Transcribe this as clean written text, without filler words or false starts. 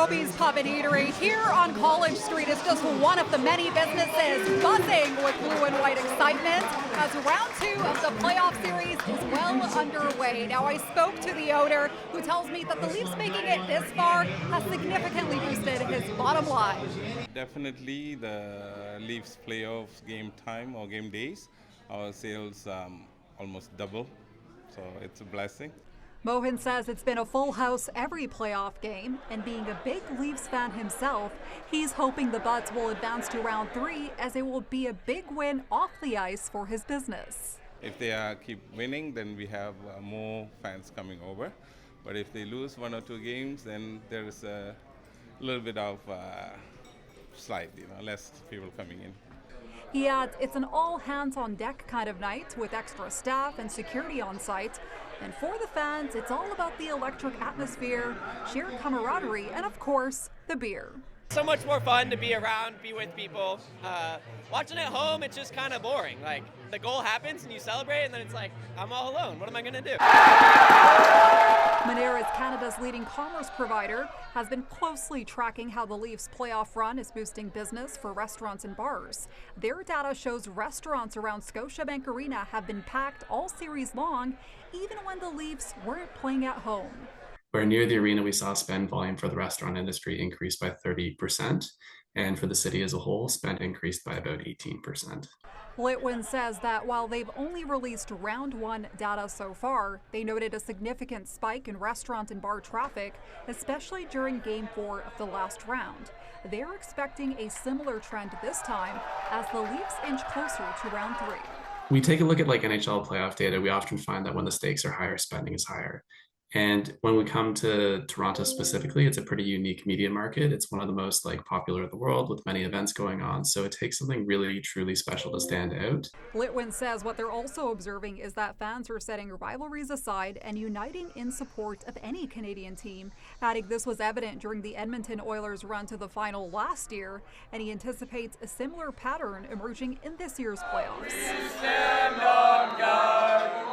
Roby's Pub and Eatery here on College Street is just one of the many businesses buzzing with blue and white excitement as round 2 of the playoff series is well underway. Now, I spoke to the owner who tells me that the Leafs making it this far has significantly boosted his bottom line. Definitely the Leafs playoffs game time or game days, our sales almost double, so it's a blessing. Mohan says it's been a full house every playoff game, and being a big Leafs fan himself, he's hoping the Buds will advance to round 3 as it will be a big win off the ice for his business. If they keep winning, then we have more fans coming over. But if they lose 1 or 2 games, then there's a little bit of slide, less people coming in. He adds it's an all-hands-on-deck kind of night with extra staff and security on site. And for the fans, it's all about the electric atmosphere, sheer camaraderie, and of course, the beer. So much more fun to be around, be with people. Watching at home, it's just kind of boring. Like, the goal happens and you celebrate, and then it's like, I'm all alone. What am I going to do? Moneris, Canada's leading commerce provider, has been closely tracking how the Leafs' playoff run is boosting business for restaurants and bars. Their data shows restaurants around Scotiabank Arena have been packed all series long, even when the Leafs weren't playing at home. Where near the arena, we saw spend volume for the restaurant industry increase by 30%, and for the city as a whole, spend increased by about 18%. Litwin says that while they've only released round 1 data so far, they noted a significant spike in restaurant and bar traffic, especially during Game 4 of the last round. They're expecting a similar trend this time as the Leafs inch closer to round 3. We take a look at NHL playoff data, we often find that when the stakes are higher, spending is higher. And when we come to Toronto specifically, it's a pretty unique media market. It's one of the most popular in the world with many events going on. So it takes something really, truly special to stand out. Litwin says what they're also observing is that fans are setting rivalries aside and uniting in support of any Canadian team, adding this was evident during the Edmonton Oilers' run to the final last year, and he anticipates a similar pattern emerging in this year's playoffs. Stand on guard.